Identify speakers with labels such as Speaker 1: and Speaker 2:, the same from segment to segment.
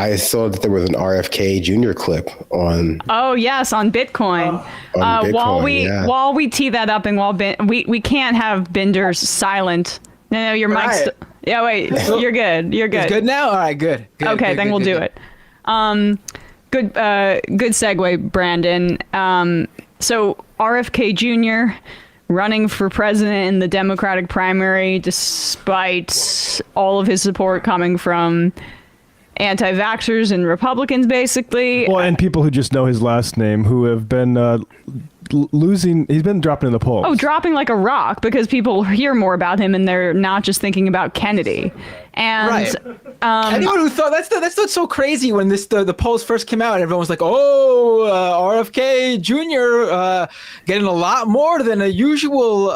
Speaker 1: I saw that there was an RFK Jr. clip on.
Speaker 2: Oh yes, on Bitcoin.
Speaker 1: Bitcoin,
Speaker 2: while we tee that up, and we can't have Binder's silent. No, your mic's.
Speaker 3: Right.
Speaker 2: Yeah, wait. You're good. You're good.
Speaker 3: It's good now. All right, good.
Speaker 2: Okay, then we'll do it. Good segue, Brandon. So RFK Jr. running for president in the Democratic primary, despite all of his support coming from anti-vaxxers and Republicans, basically.
Speaker 4: Well, and people who just know his last name, who have been losing. He's been dropping in the polls.
Speaker 2: Oh, dropping like a rock, because people hear more about him and they're not just thinking about Kennedy. And
Speaker 3: right. Anyone who thought that's what's so crazy when the polls first came out, everyone was like, RFK Jr. Getting a lot more than a usual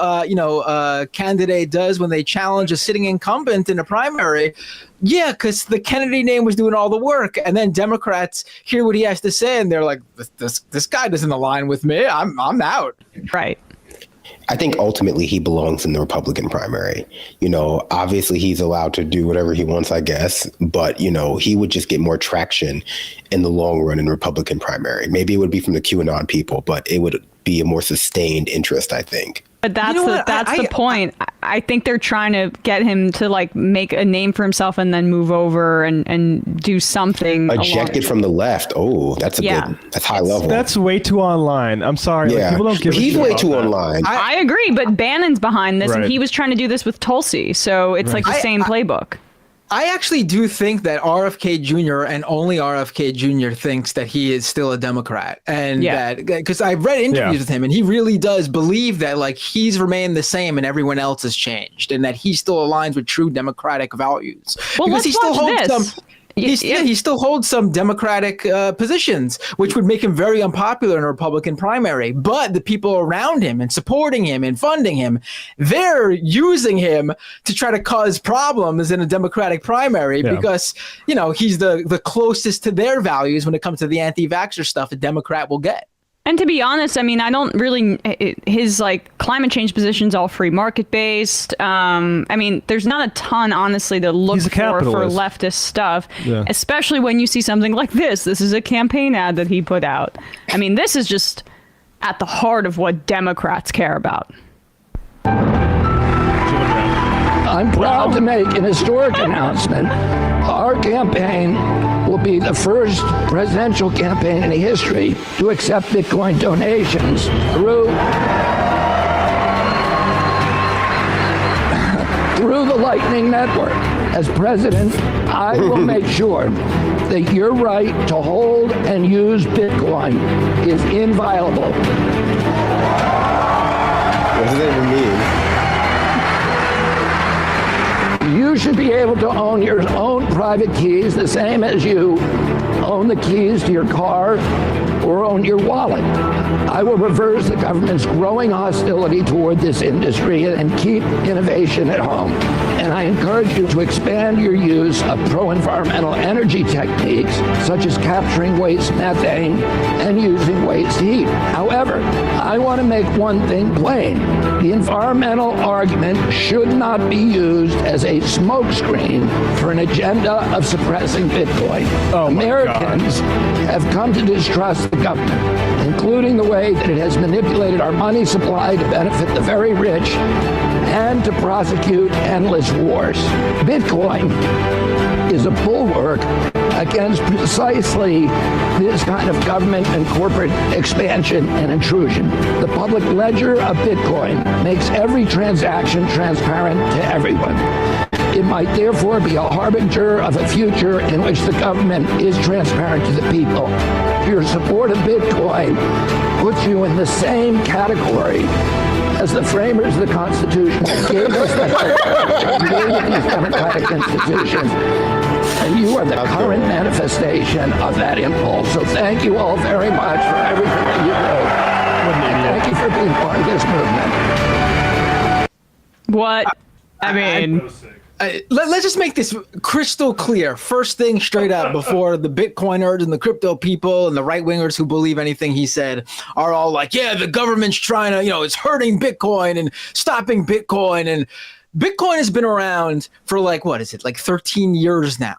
Speaker 3: candidate does when they challenge a sitting incumbent in a primary. Yeah, because the Kennedy name was doing all the work, and then Democrats hear what he has to say, and they're like, "This guy doesn't align with me. I'm out."
Speaker 2: Right.
Speaker 1: I think ultimately he belongs in the Republican primary. Obviously he's allowed to do whatever he wants, I guess, but he would just get more traction in the long run in the Republican primary. Maybe it would be from the QAnon people, but it would be a more sustained interest, I think.
Speaker 2: But that's the point. I think they're trying to get him to make a name for himself and then move over and do something.
Speaker 1: Ejected from the left. Oh, that's that's high level.
Speaker 4: That's way too online. I'm sorry.
Speaker 1: Yeah,
Speaker 4: people don't give
Speaker 1: he's way too online.
Speaker 2: I agree, but Bannon's behind this,
Speaker 4: right.
Speaker 2: And he was trying to do this with Tulsi, so it's like the same playbook.
Speaker 3: I actually do think that RFK Jr. and only RFK Jr. thinks that he is still a Democrat, and that because I've read interviews with him, and he really does believe that he's remained the same and everyone else has changed, and that he still aligns with true Democratic values.
Speaker 2: Well,
Speaker 3: because
Speaker 2: let's watch this.
Speaker 3: He still holds some Democratic positions, which would make him very unpopular in a Republican primary. But the people around him and supporting him and funding him, they're using him to try to cause problems in a Democratic primary because, he's the closest to their values when it comes to the anti-vaxxer stuff a Democrat will get.
Speaker 2: And to be honest, I mean, I don't really, his climate change position's all free market based. I mean, there's not a ton, honestly, to look for leftist stuff, especially when you see something like this. This is a campaign ad that he put out. I mean, this is just at the heart of what Democrats care about.
Speaker 5: I'm proud to make an historic announcement. Our campaign will be the first presidential campaign in history to accept Bitcoin donations through the Lightning Network. As president, I will make sure that your right to hold and use Bitcoin is inviolable.
Speaker 1: What does that even mean?
Speaker 5: You should be able to own your own private keys the same as you own the keys to your car or own your wallet. I will reverse the government's growing hostility toward this industry and keep innovation at home. And I encourage you to expand your use of pro-environmental energy techniques, such as capturing waste methane and using waste heat. However, I want to make one thing plain. The environmental argument should not be used as a smokescreen for an agenda of suppressing Bitcoin. Americans have come to distrust the government, including the way that it has manipulated our money supply to benefit the very rich and to prosecute endless wars. Bitcoin is a bulwark against precisely this kind of government and corporate expansion and intrusion. The public ledger of Bitcoin makes every transaction transparent to everyone. It might therefore be a harbinger of a future in which the government is transparent to the people. Your support of Bitcoin puts you in the same category as the framers of the Constitution gave us these democratic institutions. And you are the current manifestation of that impulse. So thank you all very much for everything that you do. And thank you for being part of this movement.
Speaker 2: What? I mean...
Speaker 3: Let's just make this crystal clear. First thing straight up before the Bitcoiners and the crypto people and the right wingers who believe anything he said are all like, yeah, the government's trying to, it's hurting Bitcoin and stopping Bitcoin. And Bitcoin has been around for 13 years now.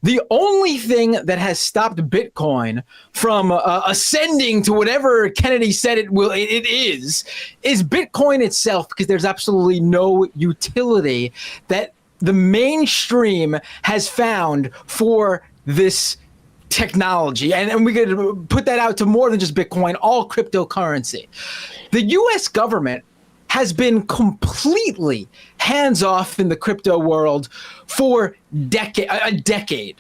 Speaker 3: The only thing that has stopped Bitcoin from ascending to whatever Kennedy said it is Bitcoin itself, because there's absolutely no utility that the mainstream has found for this technology. And we could put that out to more than just Bitcoin, all cryptocurrency. The US government has been completely hands-off in the crypto world for a decade.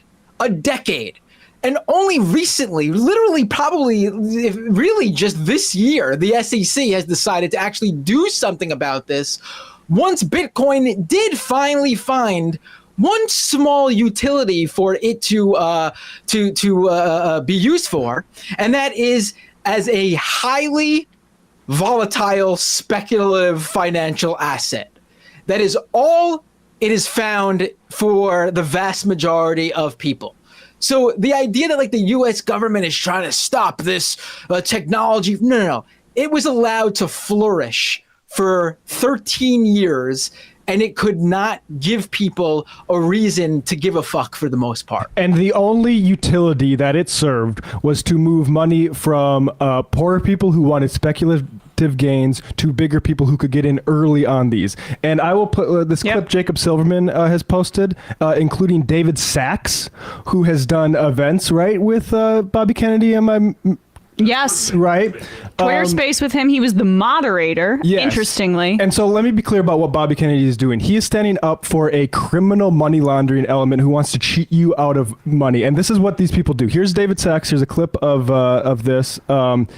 Speaker 3: And only recently, literally probably really just this year, the SEC has decided to actually do something about this once Bitcoin did finally find one small utility for it to be used for, and that is as a highly volatile, speculative financial asset. That is all it is found for the vast majority of people. So the idea that like the U.S. government is trying to stop this technology, no. It was allowed to flourish for 13 years, and it could not give people a reason to give a fuck for the most part.
Speaker 4: And the only utility that it served was to move money from poorer people who wanted speculative gains to bigger people who could get in early on these. And I will put this clip Jacob Silverman has posted, including David Sachs, who has done events, right, with Bobby Kennedy. Am I...
Speaker 2: Yes.
Speaker 4: Right.
Speaker 2: Twitter space with him. He was the moderator, interestingly.
Speaker 4: And so let me be clear about what Bobby Kennedy is doing. He is standing up for a criminal money laundering element who wants to cheat you out of money. And this is what these people do. Here's David Sachs. Here's a clip of this.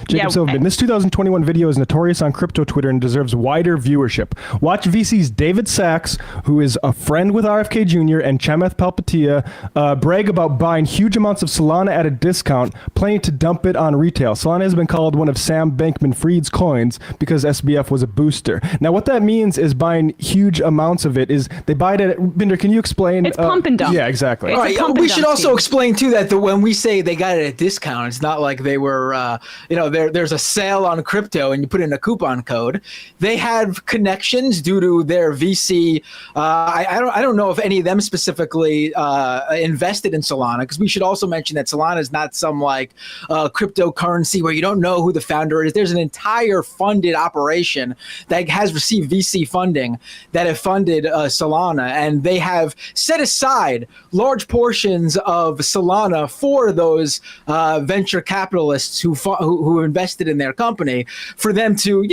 Speaker 4: Jacob Silverman. This 2021 video is notorious on crypto Twitter and deserves wider viewership. Watch VC's David Sachs, who is a friend with RFK Jr. and Chamath Palihapitiya, brag about buying huge amounts of Solana at a discount, planning to dump it on retail. Solana has been called one of Sam Bankman-Fried's coins because SBF was a booster. Now, what that means is buying huge amounts of it is they buy it at... Binder, can you explain?
Speaker 2: It's pump and dump.
Speaker 4: Yeah, exactly.
Speaker 3: All right, we should also explain, too, that when we say they got it at discount, it's not like they were, there's a sale on crypto and you put in a coupon code. They have connections due to their VC. I don't know if any of them specifically invested in Solana, because we should also mention that Solana is not some cryptocurrency where you don't know who the founder is. There's an entire funded operation that has received VC funding that have funded Solana, and they have set aside large portions of Solana for those venture capitalists who invested in their company, for them to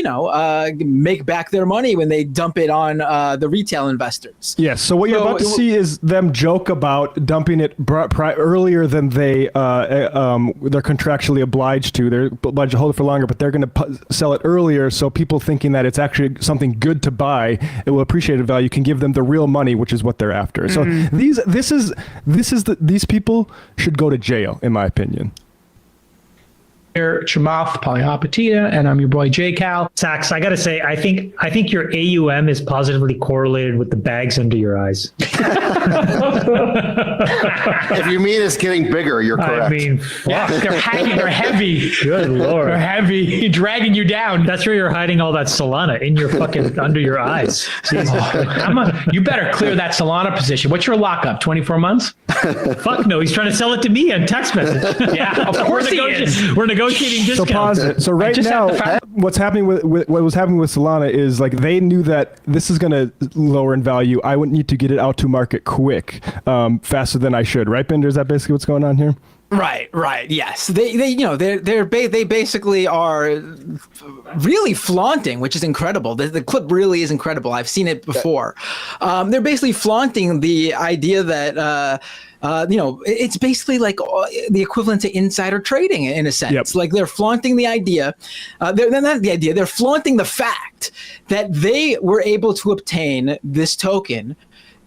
Speaker 3: make back their money when they dump it on the retail investors.
Speaker 4: Yes. So what you're about to see is them joke about dumping it earlier than they're contractually obliged to. They're obliged to hold it for longer, but they're going to sell it earlier, so people thinking that it's actually something good to buy, it will appreciate a value, can give them the real money, which is what they're after. So these people should go to jail, in my opinion.
Speaker 6: Chamath Palihapitiya, and I'm your boy J-Cal. Sachs, I gotta say, I think your AUM is positively correlated with the bags under your eyes.
Speaker 7: If you mean it's getting bigger, you're correct.
Speaker 6: I mean, they're heavy. Good Lord. They're heavy, dragging you down. That's where you're hiding all that Solana, in your fucking, under your eyes. You better clear that Solana position. What's your lockup, 24 months? Fuck no, he's trying to sell it to me on text message. Yeah, of course he is. We're negotiating discounts.
Speaker 4: So pause it. So right now, what's happening with what was happening with Solana is like they knew that this is going to lower in value. I would need to get it out to market quick, faster than I should. Right, Binder? Is that basically what's going on here?
Speaker 3: Right. Yes. They basically are really flaunting, which is incredible. The clip really is incredible. I've seen it before. They're basically flaunting the idea that it's basically like the equivalent to insider trading in a sense. Yep. Like they're flaunting the idea. They're not the idea. They're flaunting the fact that they were able to obtain this token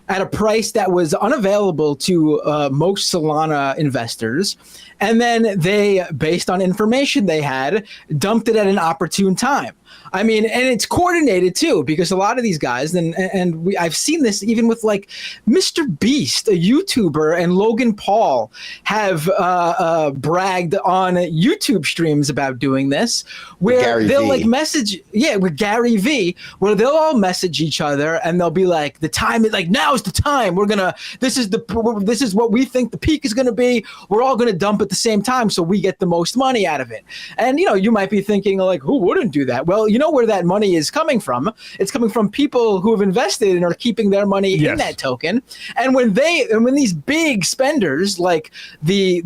Speaker 3: at a price that was unavailable to most Solana investors. And then they, based on information they had, dumped it at an opportune time. I mean, and it's coordinated too, because a lot of these guys, I've seen this even with like Mr. Beast, a YouTuber, and Logan Paul have bragged on YouTube streams about doing this, where they'll like message, with Gary V, where they'll all message each other and they'll be like, the time is like, now's now's the time. This is what we think the peak is going to be. We're all going to dump at the same time so we get the most money out of it. And, you might be thinking like, who wouldn't do that? Well, you know where that money is coming from. It's coming from people who have invested and are keeping their money in that token. And when these big spenders like the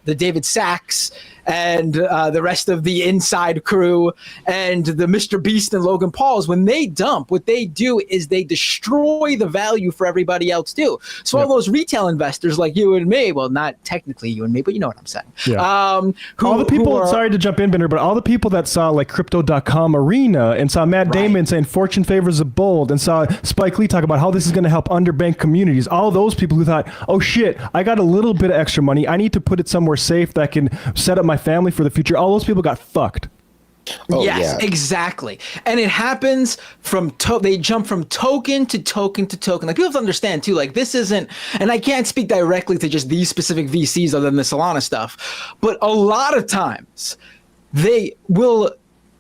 Speaker 3: David Sachs and the rest of the inside crew and the Mr. Beast and Logan Pauls, when they dump, what they do is they destroy the value for everybody else too. So all those retail investors like you and me, well, not technically you and me, but you know what I'm saying.
Speaker 4: Yeah. All the people, sorry to jump in, Binder, but all the people that saw like Crypto.com Arena and saw Matt Damon saying fortune favors the bold and saw Spike Lee talk about how this is going to help underbanked communities, all those people who thought, oh shit, I got a little bit of extra money, I need to put it somewhere safe that can set up my family for the future. All those people got fucked.
Speaker 3: Oh, yes, exactly. And it happens they jump from token to token to token. Like, people have to understand too, like, this isn't, and I can't speak directly to just these specific VCs other than the Solana stuff, but a lot of times they will,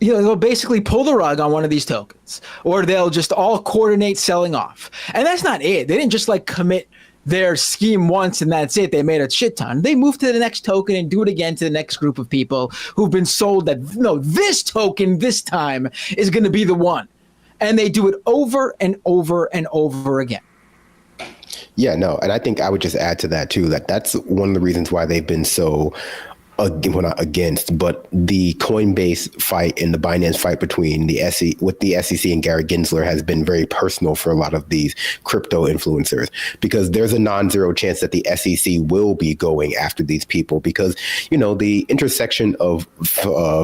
Speaker 3: they'll basically pull the rug on one of these tokens, or they'll just all coordinate selling off. And that's not it. They didn't just like commit their scheme once and that's it. They made a shit ton. They move to the next token and do it again to the next group of people who've been sold that, no, this token this time is going to be the one. And they do it over and over and over again.
Speaker 1: Yeah, no. And I think I would just add to that too, that's one of the reasons why they've been so not against, but the Coinbase fight and the Binance fight between the SEC and Gary Gensler has been very personal for a lot of these crypto influencers, because there's a non-zero chance that the SEC will be going after these people, because, the intersection of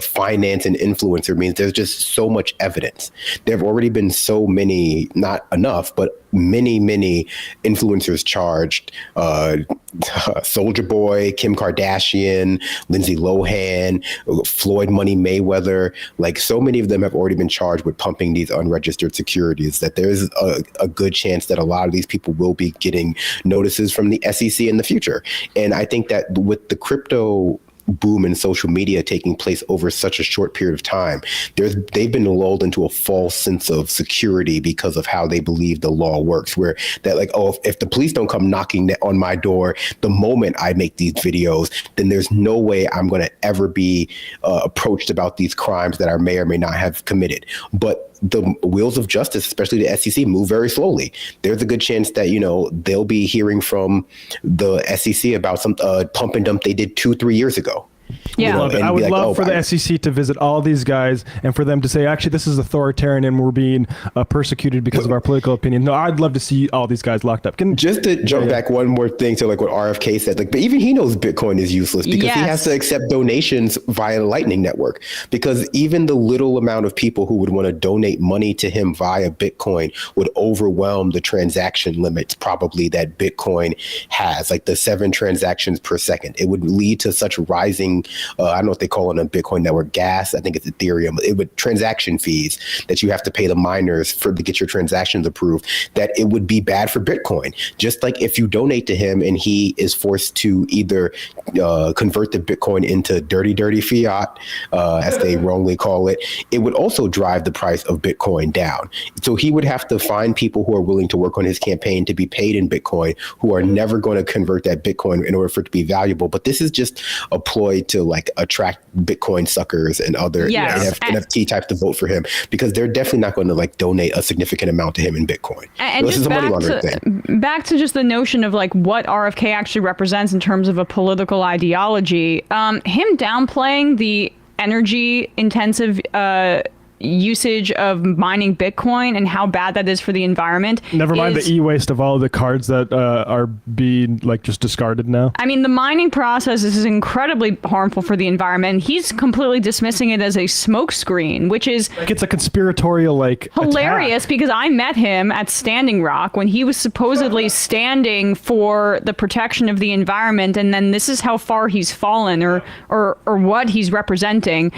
Speaker 1: finance and influencer means there's just so much evidence. There have already been so many, not enough, but many influencers charged. Soulja Boy, Kim Kardashian, Lindsay Lohan, Floyd Money Mayweather, like so many of them have already been charged with pumping these unregistered securities, that there's a good chance that a lot of these people will be getting notices from the SEC in the future. And I think that with the crypto boom in social media taking place over such a short period of time, they've been lulled into a false sense of security because of how they believe the law works, where that like, oh, if the police don't come knocking on my door the moment I make these videos, then there's no way I'm going to ever be approached about these crimes that I may or may not have committed. But the wheels of justice, especially the SEC, move very slowly. There's a good chance that, they'll be hearing from the SEC about some pump and dump they did 2-3 years ago.
Speaker 2: Yeah,
Speaker 4: I would love for the SEC to visit all these guys and for them to say, actually, this is authoritarian and we're being persecuted because of our political opinion. No, I'd love to see all these guys locked up.
Speaker 1: Just to jump back one more thing to like what RFK said, like, but even he knows Bitcoin is useless because he has to accept donations via the Lightning Network, because even the little amount of people who would want to donate money to him via Bitcoin would overwhelm the transaction limits probably that Bitcoin has, like the 7 transactions per second. It would lead to such rising, I don't know what they call it on Bitcoin network, gas, I think it's Ethereum, it would transaction fees that you have to pay the miners to get your transactions approved, that it would be bad for Bitcoin. Just like if you donate to him and he is forced to either convert the Bitcoin into dirty fiat, as they wrongly call it, it would also drive the price of Bitcoin down. So he would have to find people who are willing to work on his campaign to be paid in Bitcoin, who are never going to convert that Bitcoin in order for it to be valuable. But this is just a ploy to like attract Bitcoin suckers and other NFT types to vote for him, because they're definitely not going to like donate a significant amount to him in Bitcoin.
Speaker 2: And this is a money laundering thing. Back to just the notion of like what RFK actually represents in terms of a political ideology. Him downplaying the energy intensive usage of mining Bitcoin and how bad that is for the environment.
Speaker 4: Never mind the e-waste of all the cards that are being like just discarded now.
Speaker 2: I mean, the mining process is incredibly harmful for the environment. He's completely dismissing it as a smokescreen, which is
Speaker 4: like it's a conspiratorial like
Speaker 2: hilarious
Speaker 4: attack.
Speaker 2: Because I met him at Standing Rock when he was supposedly standing for the protection of the environment, and then this is how far he's fallen or what he's representing.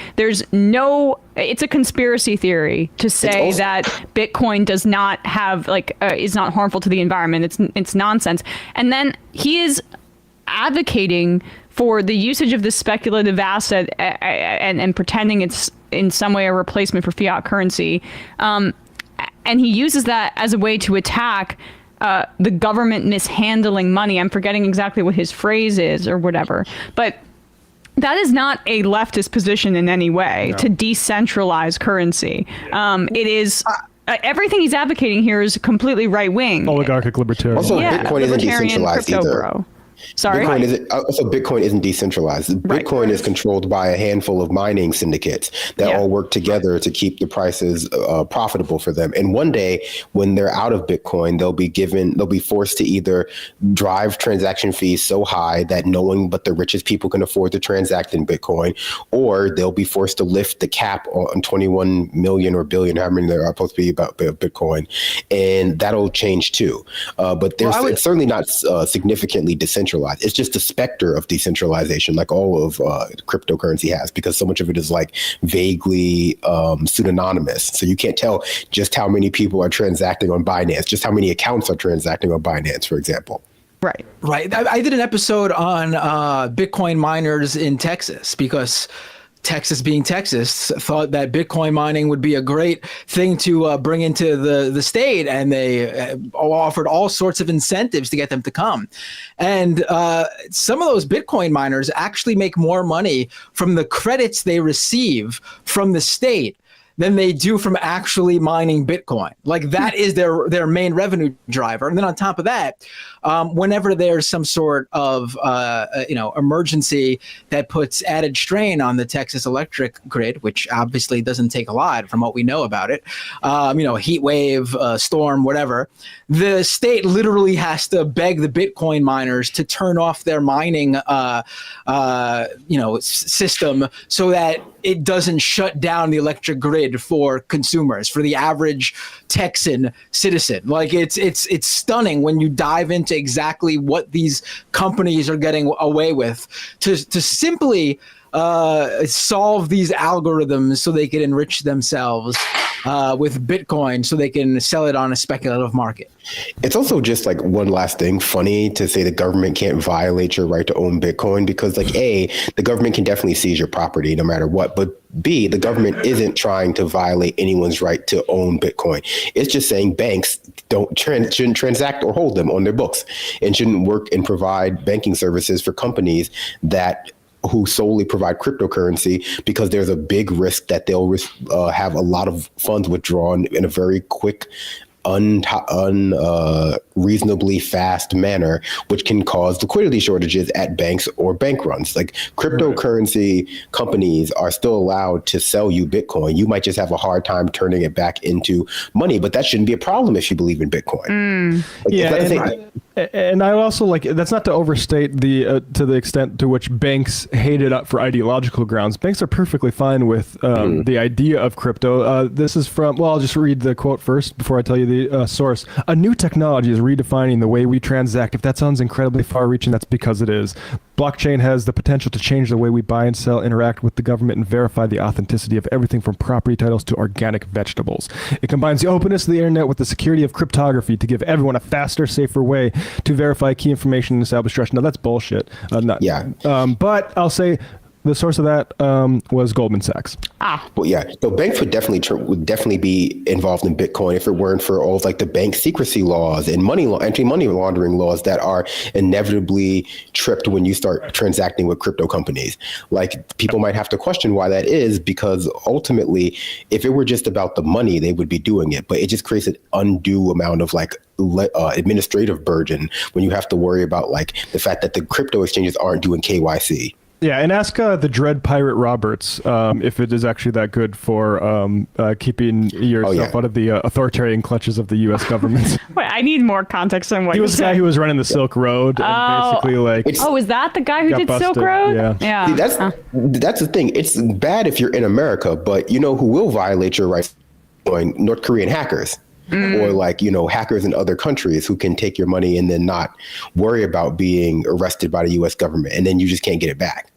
Speaker 2: It's a conspiracy theory to say that Bitcoin does not have is not harmful to the environment. It's nonsense. And then he is advocating for the usage of this speculative asset and pretending it's in some way a replacement for fiat currency. And he uses that as a way to attack the government mishandling money. I'm forgetting exactly what his phrase is or whatever. But that is not a leftist position in any way, to decentralize currency. It is... everything he's advocating here is completely right-wing.
Speaker 4: Oligarchic libertarian.
Speaker 1: Also, Bitcoin isn't decentralized either.
Speaker 2: Bro. Sorry.
Speaker 1: Bitcoin isn't decentralized. Bitcoin is controlled by a handful of mining syndicates that all work together to keep the prices profitable for them. And one day, when they're out of Bitcoin, they'll be forced to either drive transaction fees so high that no one but the richest people can afford to transact in Bitcoin, or they'll be forced to lift the cap on 21 million or billion, how many there are supposed to be about Bitcoin, and that'll change too. But it's certainly not significantly decentralized. It's just a specter of decentralization, like all of cryptocurrency has, because so much of it is like vaguely pseudonymous. So you can't tell just how many people are transacting on Binance, just how many accounts are transacting on Binance, for example.
Speaker 3: Right. I did an episode on Bitcoin miners in Texas because Texas, being Texas, thought that Bitcoin mining would be a great thing to bring into the state, and they offered all sorts of incentives to get them to come. And some of those Bitcoin miners actually make more money from the credits they receive from the state than they do from actually mining Bitcoin. Like, that is their main revenue driver. And then on top of that, whenever there's some sort of emergency that puts added strain on the Texas electric grid, which obviously doesn't take a lot from what we know about it, heat wave, storm, whatever, the state literally has to beg the Bitcoin miners to turn off their mining system so that it doesn't shut down the electric grid for consumers, for the average Texan citizen. Like, it's stunning when you dive into exactly what these companies are getting away with to simply solve these algorithms so they can enrich themselves with Bitcoin so they can sell it on a speculative market.
Speaker 1: It's also just like one last thing funny to say the government can't violate your right to own Bitcoin, because like A, the government can definitely seize your property no matter what, but B, the government isn't trying to violate anyone's right to own Bitcoin. It's just saying banks shouldn't transact or hold them on their books, and shouldn't work and provide banking services for companies who solely provide cryptocurrency, because there's a big risk that they'll have a lot of funds withdrawn in a very quick, unreasonably fast manner, which can cause liquidity shortages at banks or bank runs. Like, cryptocurrency companies are still allowed to sell you Bitcoin. You might just have a hard time turning it back into money, but that shouldn't be a problem if you believe in Bitcoin.
Speaker 4: And I also that's not to overstate to the extent to which banks hate it up for ideological grounds. Banks are perfectly fine with the idea of crypto. This is from, I'll just read the quote first before I tell you the source. A new technology is redefining the way we transact. If that sounds incredibly far-reaching, that's because it is. Blockchain has the potential to change the way we buy and sell, interact with the government, and verify the authenticity of everything from property titles to organic vegetables. It combines the openness of the internet with the security of cryptography to give everyone a faster, safer way to verify key information and establish trust. Now, that's bullshit. But I'll say the source of that was Goldman Sachs.
Speaker 1: Well, yeah. So banks would definitely be involved in Bitcoin if it weren't for all of the bank secrecy laws and anti-money laundering laws that are inevitably tripped when you start transacting with crypto companies. Like, people might have to question why that is, because ultimately, if it were just about the money, they would be doing it. But it just creates an undue amount of administrative burden when you have to worry about the fact that the crypto exchanges aren't doing KYC.
Speaker 4: Yeah, and ask the Dread Pirate Roberts if it is actually that good for keeping yourself out of the authoritarian clutches of the U.S. government.
Speaker 2: Wait, I need more context on what
Speaker 4: he was the guy who was running the Silk Road. And basically,
Speaker 2: is that the guy who did busted. Silk Road? Yeah.
Speaker 1: See, that's the thing. It's bad if you're in America, but you know who will violate your rights? North Korean hackers. Or hackers in other countries who can take your money and then not worry about being arrested by the U.S. government, and then you just can't get it back.